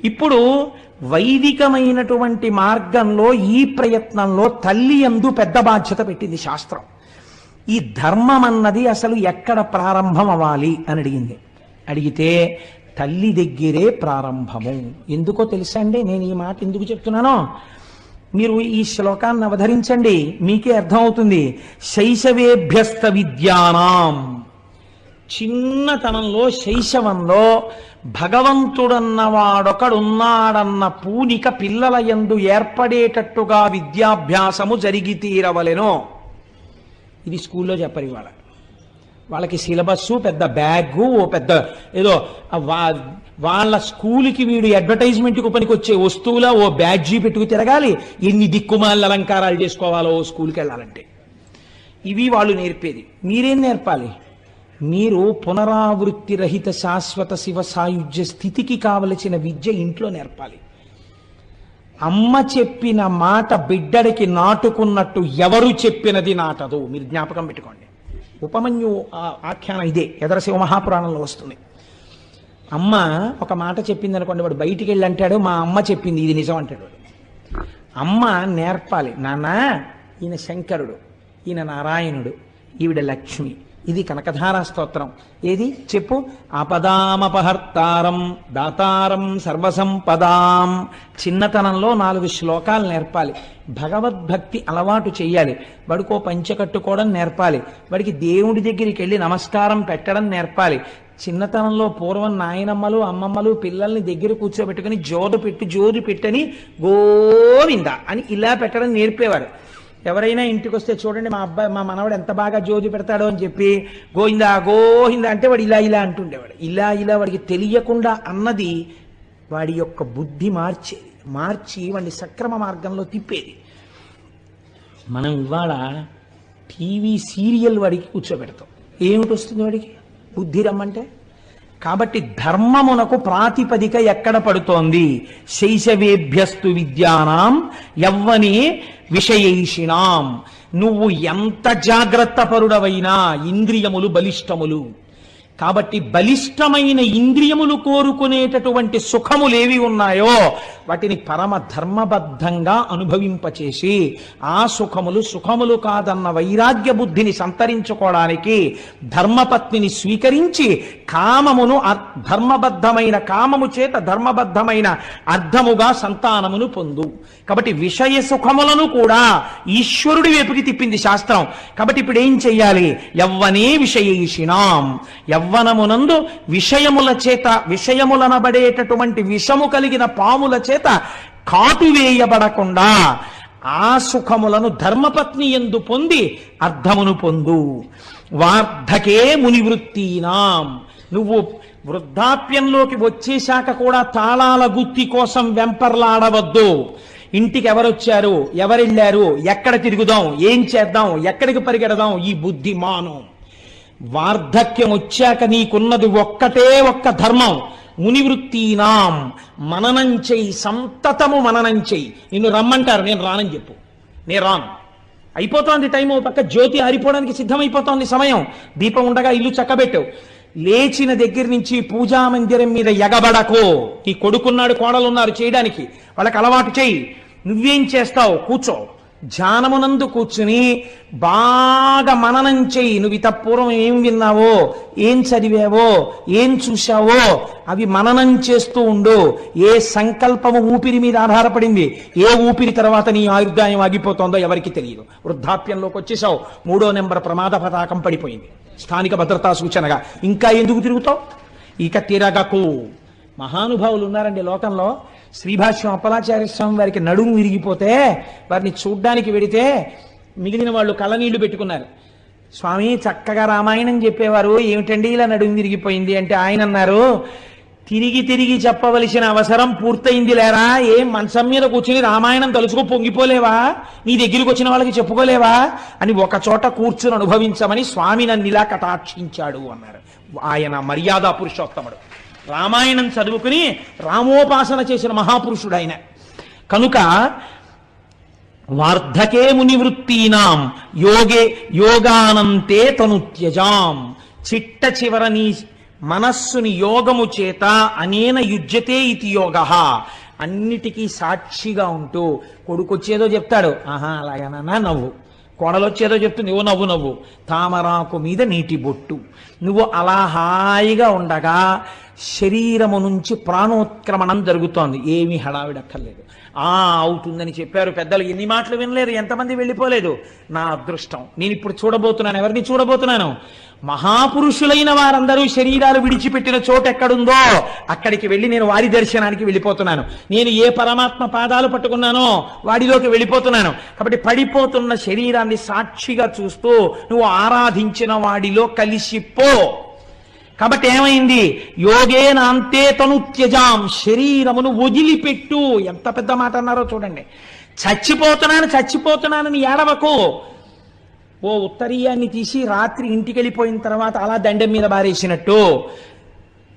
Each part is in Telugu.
ఇప్పుడు వైదికమైనటువంటి మార్గంలో ఈ ప్రయత్నంలో తల్లి యందు పెద్ద బాధ్యత పెట్టింది శాస్త్రం. ఈ ధర్మం అన్నది అసలు ఎక్కడ ప్రారంభం అవ్వాలి అని అడిగింది. అడిగితే తల్లి దగ్గరే ప్రారంభము. ఎందుకో తెలుసా అండి, నేను ఈ మాట ఎందుకు చెప్తున్నానో మీరు ఈ శ్లోకాన్ని అవధరించండి, మీకే అర్థమవుతుంది. శైశవేభ్యస్త విద్యానాం, చిన్నతనంలో శైశవంలో భగవంతుడన్నవాడొకడున్నాడన్న పూనిక పిల్లల యందు ఏర్పడేటట్టుగా విద్యాభ్యాసము జరిగి తీరవలెను. ఇది స్కూల్లో చెప్పరు ఇవాళ. వాళ్ళకి సిలబస్సు, పెద్ద బ్యాగు, ఓ పెద్ద ఏదో వాళ్ళ స్కూల్కి వీడు అడ్వర్టైజ్మెంట్కి పనికి వచ్చే వస్తువుల ఓ బ్యాడ్జీ పెట్టుకు తిరగాలి, ఎన్ని దిక్కుమాల అలంకారాలు చేసుకోవాలో ఓ స్కూల్కి వెళ్ళాలంటే. ఇవి వాళ్ళు నేర్పేది. మీరేం నేర్పాలి? మీరు పునరావృత్తి రహిత శాశ్వత శివ సాయుధ్య స్థితికి కావలసిన విద్య ఇంట్లో నేర్పాలి. అమ్మ చెప్పిన మాట బిడ్డడికి నాటుకున్నట్టు ఎవరు చెప్పినది నాటదు. మీరు జ్ఞాపకం పెట్టుకోండి. ఉపమన్యు ఆఖ్యానం ఇదే, ఎదర శివ మహాపురాణంలో వస్తుంది. అమ్మ ఒక మాట చెప్పింది అనుకోండి, వాడు బయటికి వెళ్ళి అంటాడు మా అమ్మ చెప్పింది ఇది నిజం అంటాడు వాడు. అమ్మ నేర్పాలి, నాన్న ఈయన శంకరుడు, ఈయన నారాయణుడు, ఈవిడ లక్ష్మి, ఇది కనకధారా స్తోత్రం. ఏది చెప్పు? ఆపదామపహర్తారం దాతారం సర్వసంపదాం. చిన్నతనంలో 4 శ్లోకాలు నేర్పాలి. భగవద్భక్తి అలవాటు చెయ్యాలి. వాడికో పంచె కట్టుకోవడం నేర్పాలి. వాడికి దేవుడి దగ్గరికి వెళ్ళి నమస్కారం పెట్టడం నేర్పాలి. చిన్నతనంలో పూర్వం నాయనమ్మలు అమ్మమ్మలు పిల్లల్ని దగ్గర కూర్చోబెట్టుకుని జోరు పెట్టని గోవింద అని ఇలా పెట్టడం నేర్పేవారు. ఎవరైనా ఇంటికి వస్తే చూడండి మా మనవాడు ఎంత బాగా జోజు పెడతాడో అని చెప్పి గోవిందా గోవిందా అంటే వాడు ఇలా అంటుండేవాడు. ఇలా వాడికి తెలియకుండా అన్నది వాడి యొక్క బుద్ధి మార్చి వాడిని సక్రమ మార్గంలో తిప్పేది. మనం ఇవాళ టీవీ సీరియల్ వాడికి కూర్చోబెడతాం. ఏమిటి వస్తుంది వాడికి? బుద్ధి రమ్మంటే. కాబట్టి ధర్మమునకు ప్రాతిపదిక ఎక్కడ పడుతోంది? శైశవేభ్యస్తు విద్యానాం యవ్వనే విషయైషిణాం. నువ్వు ఎంత జాగ్రత్త పరుడవైనా ఇంద్రియములు బలిష్టములు. కాబట్టి బలిష్టమైన ఇంద్రియములు కోరుకునేటటువంటి సుఖములేవి ఉన్నాయో వాటిని పరమ ధర్మబద్ధంగా అనుభవింపచేసి ఆ సుఖములు కాదన్న వైరాగ్య బుద్ధిని సంతరించుకోవడానికి ధర్మపత్నిని స్వీకరించి కామమును ధర్మబద్ధమైన కామము చేత ధర్మబద్ధమైన అర్థముగా సంతానమును పొందు. కాబట్టి విషయ సుఖములను కూడా ఈశ్వరుడి వైపుకి తిప్పింది శాస్త్రం. కాబట్టి ఇప్పుడు ఏం చెయ్యాలి? యవ్వనే విషయేషిణాం, యవ్వనమునందు విషయముల చేత విషయములనబడేటటువంటి విషము కలిగిన పాముల చేత కాటువేయబడకుండా ఆ సుఖములను ధర్మపత్ని యందు పొంది అర్థమును పొందు. వార్ధకే మునివృత్తీనాం, నువ్వు వృద్ధాప్యంలోకి వచ్చేశాక కూడా తాళాల గుత్తి కోసం వెంపర్లాడవద్దు. ఇంటికి ఎవరొచ్చారు, ఎవరెళ్ళారు, ఎక్కడ తిరుగుదాం, ఏం చేద్దాం, ఎక్కడికి పరిగెడదాం, ఈ బుద్ధి మాను. వార్ధక్యం వచ్చాక నీకున్నది ఒక్క ధర్మం. మునివృత్తీనాం, మననం చెయ్యి, సంతతము మననం చెయ్యి. నిన్ను రమ్మంటారు, నేను రానని చెప్పు. నేను రాను. అయిపోతోంది టైం, పక్క జ్యోతి ఆరిపోవడానికి సిద్ధమైపోతోంది సమయం. దీపం ఉండగా ఇల్లు చక్కబెట్టు. లేచిన దగ్గర నుంచి పూజా మందిరం మీద ఎగబడకో. నీ కొడుకున్నాడు, కోడలున్నారు చేయడానికి, వాళ్ళకి అలవాటు చెయ్యి. నువ్వేం చేస్తావు? కూర్చో. ధ్యానమునందు కూర్చుని బాగా మననం చెయ్యి. నువ్వు పూర్వం ఏం విన్నావో, ఏం చదివావో, ఏం చూశావో అవి మననం చేస్తూ ఉండు. ఏ సంకల్పము ఊపిరి మీద ఆధారపడింది, ఏ ఊపిరి తర్వాత నీ ఆయుర్దాయం ఆగిపోతుందో ఎవరికి తెలియదు. వృద్ధాప్యంలోకి వచ్చేసావు, 3వ నెంబర్ ప్రమాద పతాకం పడిపోయింది, స్థానిక భద్రతా సూచనగా. ఇంకా ఎందుకు తిరుగుతావు? ఇక తిరగకు. మహానుభావులు ఉన్నారండి లోకంలో. శ్రీభాష్యం అప్పలాచార్య స్వామి వారికి నడుము విరిగిపోతే వారిని చూడ్డానికి వెడితే మిగిలిన వాళ్ళు కళ్ళనీళ్లు పెట్టుకున్నారు. స్వామి చక్కగా రామాయణం చెప్పేవారు, ఏమిటండి ఇలా నడుము విరిగిపోయింది అంటే ఆయన అన్నారు, తిరిగి చెప్పవలసిన అవసరం పూర్తయింది లేరా? ఏం మంచం మీద కూర్చుని రామాయణం తలుచుకో పొంగిపోలేవా? నీ దగ్గరికి వచ్చిన వాళ్ళకి చెప్పుకోలేవా అని ఒక చోట కూర్చుని అనుభవించమని స్వామి నన్ను ఇలా కటాక్షించాడు అన్నారు. ఆయన మర్యాద పురుషోత్తముడు. రామాయణం చదువుకుని రామోపాసన చేసిన మహాపురుషుడు ఆయన. కనుక వార్ధకే మునివృత్తీనాం యోగానంతే తను త్యజాం. చిట్ట చివర నీ మనస్సుని యోగము చేత అనేన యుజ్యతే ఇతి యోగ, అన్నిటికీ సాక్షిగా ఉంటూ కొడుకొచ్చేదో చెప్తాడు, ఆహా అలాగేనా నవ్వు, కోడలొచ్చేదో చెప్తుంది ఓ నవ్వు నవ్వు, తామరాకు మీద నీటి బొట్టు, నువ్వు అలా హాయిగా ఉండగా శరీరము నుంచి ప్రాణోత్క్రమణం జరుగుతోంది, ఏమీ హడావిడక్కర్లేదు. అవుతుందని చెప్పారు పెద్దలు, ఎన్ని మాటలు వినలేదు, ఎంతమంది వెళ్ళిపోలేదు. నా అదృష్టం, నేను ఇప్పుడు చూడబోతున్నాను. ఎవరిని చూడబోతున్నాను? మహాపురుషులైన వారందరూ శరీరాలు విడిచిపెట్టిన చోటు ఎక్కడుందో అక్కడికి వెళ్ళి నేను వారి దర్శనానికి వెళ్ళిపోతున్నాను. నేను ఏ పరమాత్మ పాదాలు పట్టుకున్నానో వాడిలోకి వెళ్ళిపోతున్నాను. కాబట్టి పడిపోతున్న శరీరాన్ని సాక్షిగా చూస్తూ నువ్వు ఆరాధించిన వాడిలో కలిసిపో. కాబట్టి ఏమైంది? యోగేనాంతే తను త్యజాం, శరీరమును వదిలిపెట్టు. ఎంత పెద్ద మాట అన్నారో చూడండి. చచ్చిపోతున్నానని ఏడవకు. ఓ ఉత్తరీయాన్ని తీసి రాత్రి ఇంటికి వెళ్ళిపోయిన తర్వాత అలా దండెం మీద బారేసినట్టు,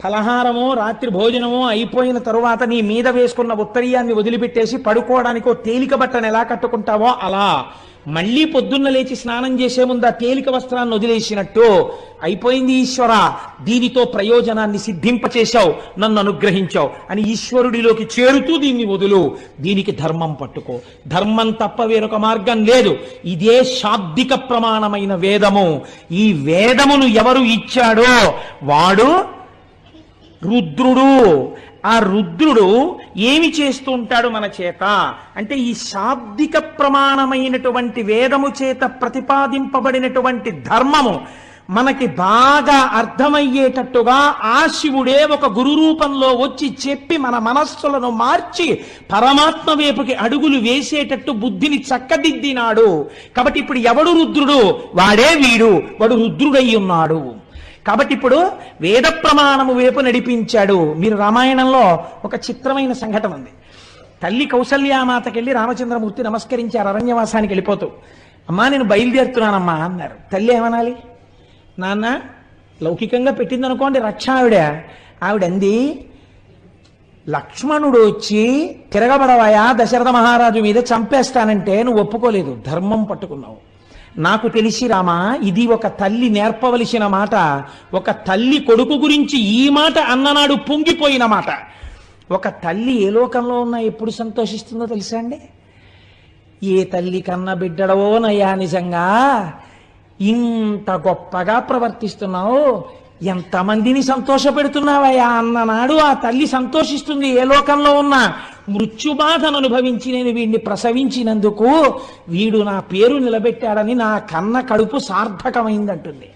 ఫలహారమో రాత్రి భోజనమో అయిపోయిన తరువాత నీ మీద వేసుకున్న ఉత్తరీయాన్ని వదిలిపెట్టేసి పడుకోవడానికి ఓ తేలిక బట్టను ఎలా కట్టుకుంటావో అలా మళ్ళీ పొద్దున్న లేచి స్నానం చేసే ముందు ఆ తేలిక వస్త్రాన్ని వదిలేసినట్టు అయిపోయింది ఈశ్వర, దీనితో ప్రయోజనాన్ని సిద్ధింపచేశావు, నన్ను అనుగ్రహించావు అని ఈశ్వరుడిలోకి చేరుతూ దీన్ని వదులు. దీనికి ధర్మం పట్టుకో. ధర్మం తప్ప వేరొక మార్గం లేదు. ఇదే శాబ్దిక ప్రమాణమైన వేదము. ఈ వేదమును ఎవరు ఇచ్చాడో వాడు రుద్రుడు. ఆ రుద్రుడు ఏమి చేస్తూ ఉంటాడు మన చేత అంటే, ఈ శాబ్దిక ప్రమాణమైనటువంటి వేదము చేత ప్రతిపాదింపబడినటువంటి ధర్మము మనకి బాగా అర్థమయ్యేటట్టుగా ఆ శివుడే ఒక గురు రూపంలో వచ్చి చెప్పి మన మనస్సులను మార్చి పరమాత్మ వైపుకి అడుగులు వేసేటట్టు బుద్ధిని చక్కదిద్దినాడు. కాబట్టి ఇప్పుడు ఎవడు రుద్రుడు? వాడే వీడు. వాడు రుద్రుడై ఉన్నాడు. కాబట్టి ఇప్పుడు వేద ప్రమాణము వైపు నడిపించాడు. మీరు రామాయణంలో ఒక చిత్రమైన సంఘటన ఉంది. తల్లి కౌసల్యామాతకెళ్ళి రామచంద్రమూర్తి నమస్కరించారు అరణ్యవాసానికి వెళ్ళిపోతూ. అమ్మా నేను బయలుదేరుతున్నానమ్మా అన్నారు. తల్లి ఏమనాలి? నాన్న లౌకికంగా పెట్టిందనుకోండి రక్ష ఆవిడంది, లక్ష్మణుడు వచ్చి తిరగబడవాయా దశరథ మహారాజు మీద చంపేస్తానంటే నువ్వు ఒప్పుకోలేదు, ధర్మం పట్టుకున్నావు. నాకు తెలిసి రామా, ఇది ఒక తల్లి నేర్పవలసిన మాట. ఒక తల్లి కొడుకు గురించి ఈ మాట అన్ననాడు పొంగిపోయిన మాట. ఒక తల్లి ఏ లోకంలో ఉన్నా ఎప్పుడు సంతోషిస్తుందో తెలుసా అండి? ఏ తల్లి కన్న బిడ్డడవో నయ్యా, నిజంగా ఇంత గొప్పగా ప్రవర్తిస్తున్నావు, ఎంతమందిని సంతోషపెడుతున్నావయ్యా అన్ననాడు ఆ తల్లి సంతోషిస్తుంది. ఏ లోకంలో ఉన్నా మృత్యుబాధను అనుభవించి నేను వీడిని ప్రసవించినందుకు వీడు నా పేరు నిలబెట్టాడని నా కన్న కడుపు సార్థకమైందంటుంది.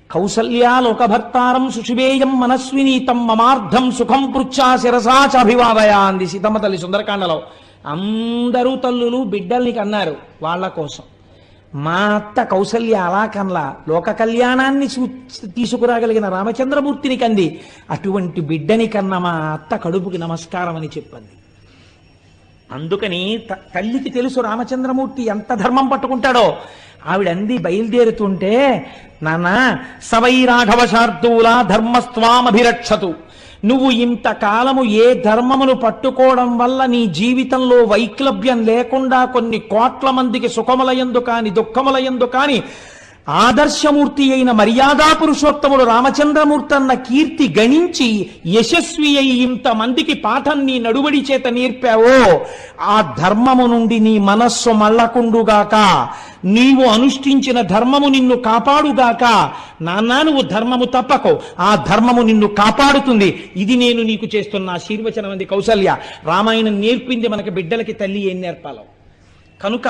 కౌసల్యా లోకభర్తారం సుషుభేయం మనస్వినీతం మమార్థం సుఖం పృచ్ఛా శిరసా చాభివాదయా అంది సీతమ్మ తల్లి సుందరకాండలో. అందరూ తల్లులు బిడ్డల్ని కన్నారు వాళ్ళ కోసం. మా అత్త కౌసల్య అలా కన్లా, లోక కళ్యాణాన్ని తీసుకురాగలిగిన రామచంద్రమూర్తిని కంది. అటువంటి బిడ్డని కన్న మా అత్త కడుపుకి నమస్కారం అని చెప్పింది. అందుకని తల్లికి తెలుసు రామచంద్రమూర్తి ఎంత ధర్మం పట్టుకుంటాడో. ఆవిడంది బయలుదేరుతుంటే, నాన్న సవై రాఘవ శార్దూల ధర్మస్వామభిరక్షతు, నువ్వు ఇంతకాలము ఏ ధర్మమును పట్టుకోవడం వల్ల నీ జీవితంలో వైక్లభ్యం లేకుండా కొన్ని కోట్ల మందికి సుఖములయందు కాని దుఃఖములయందు కాని ఆదర్శమూర్తి అయిన మర్యాదా పురుషోత్తముడు రామచంద్రమూర్తి అన్న కీర్తి గణించి యశస్వి అయి ఇంతమందికి పాఠం నీ నడువడి చేత నేర్పావో, ఆ ధర్మము నుండి నీ మనస్సు మళ్ళకుండుగాక, నీవు అనుష్ఠించిన ధర్మము నిన్ను కాపాడుగాక. నాన్నా నువ్వు ధర్మము తప్పకో, ఆ ధర్మము నిన్ను కాపాడుతుంది. ఇది నేను నీకు చేస్తున్న ఆశీర్వచనం అంది కౌసల్య. రామాయణం నేర్పింది మనకి బిడ్డలకి తల్లి ఏం నేర్పాలో. కనుక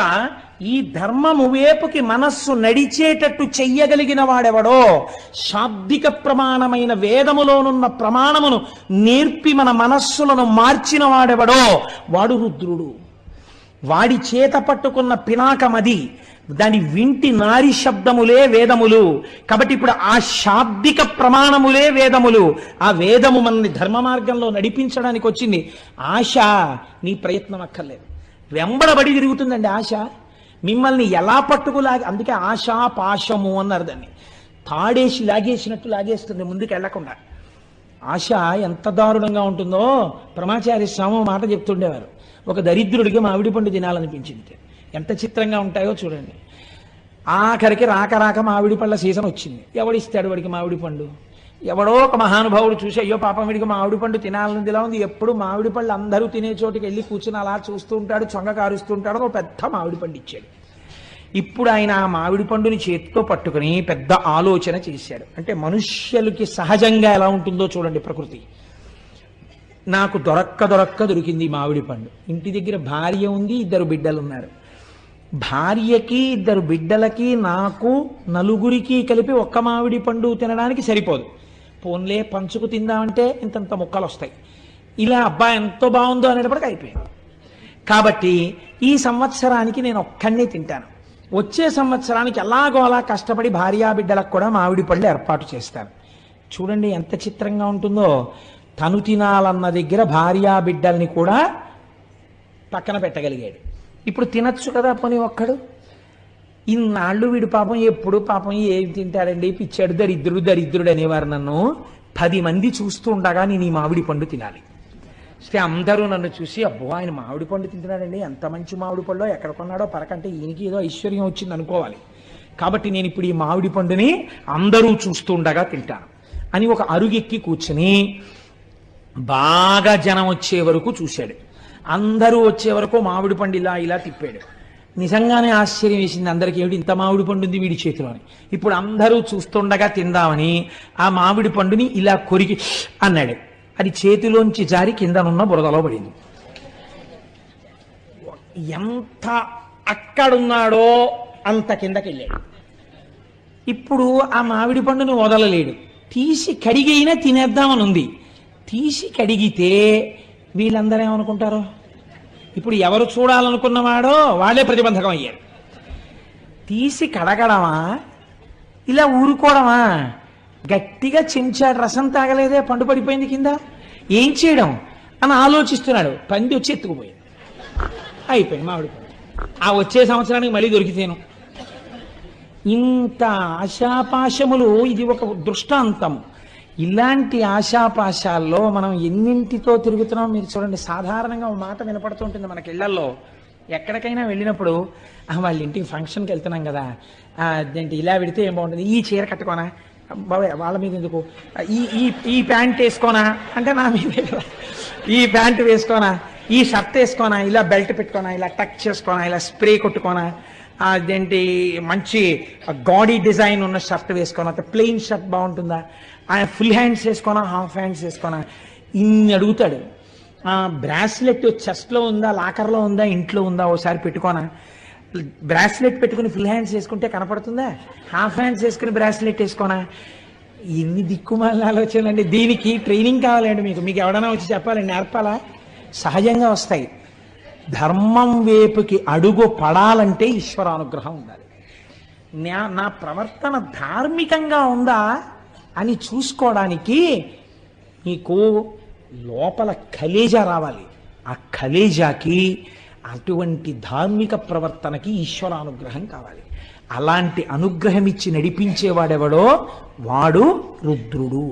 ఈ ధర్మము వైపుకి మనస్సు నడిచేటట్టు చెయ్యగలిగిన వాడెవడో, శాబ్దిక ప్రమాణమైన వేదములోనున్న ప్రమాణమును నేర్పి మన మనస్సులను మార్చిన వాడెవడో వాడు రుద్రుడు. వాడి చేత పట్టుకున్న పినాకమది, దాని వింటి నారి శబ్దములే వేదములు. కాబట్టి ఇప్పుడు ఆ శాబ్దిక ప్రమాణములే వేదములు. ఆ వేదము మనల్ని ధర్మ మార్గంలో నడిపించడానికి వచ్చింది. ఆశ నీ ప్రయత్నం అక్కర్లేదు, వెంబడబడి తిరుగుతుందండి ఆశ. మిమ్మల్ని ఎలా పట్టుకులాగి, అందుకే ఆశా పాశము అన్నారు దాన్ని. తాడేసి లాగేసినట్టు లాగేస్తుంది ముందుకు వెళ్లకుండా. ఆశ ఎంత దారుణంగా ఉంటుందో ప్రమాచార్య స్వామి మాట చెప్తుండేవారు. ఒక దరిద్రుడికి మామిడి పండు తినాలనిపించింది. ఎంత చిత్రంగా ఉంటాయో చూడండి. ఆఖరికి రాక రాక మామిడి పళ్ళ సీజన్ వచ్చింది. ఎవడిస్తాడు వాడికి మామిడి పండు? ఎవడో ఒక మహానుభావుడు చూసి అయ్యో పాపం వీడికి మామిడి పండు తినాలనుందిలా ఉంది, ఎప్పుడు మామిడి పళ్ళు అందరూ తినే చోటికి వెళ్ళి కూర్చుని అలా చూస్తూ ఉంటాడు, చొంగ కారుస్తుంటాడు, ఒక పెద్ద మామిడి పండు ఇచ్చాడు. ఇప్పుడు ఆయన ఆ మామిడి పండుని చేతితో పట్టుకుని పెద్ద ఆలోచన చేశాడు. అంటే మనుష్యులకి సహజంగా ఎలా ఉంటుందో చూడండి ప్రకృతి. నాకు దొరక్క దొరికింది మామిడి పండు. ఇంటి దగ్గర భార్య ఉంది, 2 బిడ్డలు ఉన్నారు. భార్యకి 2 బిడ్డలకి నాకు నలుగురికి కలిపి ఒక్క మామిడి పండు తినడానికి సరిపోదు. పోన్లే పంచుకు తిందామంటే ఇంతంత ముక్కలు వస్తాయి. ఇలా అబ్బా ఎంతో బాగుందో అనేటప్పటికి అయిపోయింది. కాబట్టి ఈ సంవత్సరానికి నేను ఒక్కడినే తింటాను. వచ్చే సంవత్సరానికి ఎలాగో అలా కష్టపడి భార్యా బిడ్డలకు కూడా మామిడి పళ్ళు ఏర్పాటు చేస్తాను. చూడండి ఎంత చిత్రంగా ఉంటుందో. తను తినాలన్న దగ్గర భార్యా బిడ్డల్ని కూడా పక్కన పెట్టగలిగాడు. ఇప్పుడు తినచ్చు కదా పోనీ ఒక్కడు. ఇన్నాళ్ళు వీడు పాపం ఎప్పుడు పాపం ఏం తింటాడండి, పిచ్చాడు, దరిద్రుడు అనేవారు నన్ను. 10 మంది చూస్తూ ఉండగా నేను ఈ మామిడి పండు తినాలి. అయితే అందరూ నన్ను చూసి అబ్బో ఆయన మామిడి పండు తింటున్నాడండి, ఎంత మంచి మామిడి పండు, ఎక్కడ కొన్నాడో పరకంటే ఈయనకి ఏదో ఐశ్వర్యం వచ్చింది అనుకోవాలి. కాబట్టి నేను ఇప్పుడు ఈ మామిడి పండుని అందరూ చూస్తూ ఉండగా తింటాను అని ఒక అరుగెక్కి కూర్చుని బాగా జనం వచ్చే వరకు చూశాడు. అందరూ వచ్చే వరకు మామిడి పండు ఇలా తిప్పాడు. నిజంగానే ఆశ్చర్యం వేసింది అందరికీ, ఏమిటి ఇంత మామిడి పండు ఉంది వీడి చేతిలోని. ఇప్పుడు అందరూ చూస్తుండగా తిందామని ఆ మామిడి పండుని ఇలా కొరికి అన్నాడు. అది చేతిలోంచి జారి కిందనున్న బురదలో పడింది. ఎంత అక్కడున్నాడో అంత కిందకి వెళ్ళాడు. ఇప్పుడు ఆ మామిడి పండుని వదలలేడు. తీసి కడిగైనా తినేద్దామని ఉంది. తీసి కడిగితే వీళ్ళందరూ ఏమనుకుంటారు? ఇప్పుడు ఎవరు చూడాలనుకున్నవాడో వాళ్ళే ప్రతిబంధకం అయ్యారు. తీసి కడగడమా, ఇలా ఊరుకోవడమా? గట్టిగా చెంచాడు రసం తాగలేదే, పండు పడిపోయింది కింద, ఏం చేయడం అని ఆలోచిస్తున్నాడు. పంది వచ్చి ఎత్తుకుపోయింది. అయిపోయింది మామిడి పండు. ఆ వచ్చే సంవత్సరానికి మళ్ళీ దొరికితేను. ఇంత ఆశాపాశములు, ఇది ఒక దృష్టాంతం. ఇలాంటి ఆశాపాశాల్లో మనం ఎన్నింటితో తిరుగుతున్నాం మీరు చూడండి. సాధారణంగా ఒక మాట వినపడుతుంటుంది మనకి ఇళ్లల్లో. ఎక్కడికైనా వెళ్ళినప్పుడు వాళ్ళ ఇంటికి ఫంక్షన్కి వెళ్తున్నాం కదా, అదేంటి ఇలా పెడితే ఏం బాగుంటుంది, ఈ చీర కట్టుకోనా బాబాయ్, వాళ్ళ మీద ఎందుకు, ఈ ప్యాంట్ వేసుకోనా అంటే నా మీదే కదా, ఈ ప్యాంట్ వేసుకోనా, ఈ షర్ట్ వేసుకోనా, ఇలా బెల్ట్ పెట్టుకోనా, ఇలా టక్ చేసుకోనా, ఇలా స్ప్రే కొట్టుకోనా, అదేంటి మంచి గాడీ డిజైన్ ఉన్న షర్ట్ వేసుకోనా, ప్లెయిన్ షర్ట్ బాగుంటుందా, ఫుల్ హ్యాండ్స్ వేసుకోనా, హాఫ్ హ్యాండ్స్ వేసుకోనా, ఇన్ని అడుగుతాడు. బ్రాస్లెట్ చెస్ట్లో ఉందా, లాకర్లో ఉందా, ఇంట్లో ఉందా, ఓసారి పెట్టుకోనా. బ్రాస్లెట్ పెట్టుకుని ఫుల్ హ్యాండ్స్ వేసుకుంటే కనపడుతుందా, హాఫ్ హ్యాండ్స్ వేసుకుని బ్రాస్లెట్ వేసుకోనా. ఇన్ని దిక్కుమాల ఆలోచనలండి. దీనికి ట్రైనింగ్ కావాలండి. మీకు ఎవడైనా వచ్చి చెప్పాలండి, నేర్పాలా? సహజంగా వస్తాయి. ధర్మం వైపుకి అడుగు పడాలంటే ఈశ్వరానుగ్రహం ఉండాలి. నా ప్రవర్తన ధార్మికంగా ఉందా అని చూసుకోవడానికి నీకు లోపల కలేజా రావాలి. ఆ కలేజాకి, అటువంటి ధార్మిక ప్రవర్తనకి ఈశ్వరానుగ్రహం కావాలి. అలాంటి అనుగ్రహం ఇచ్చి నడిపించేవాడెవడో వాడు రుద్రుడు.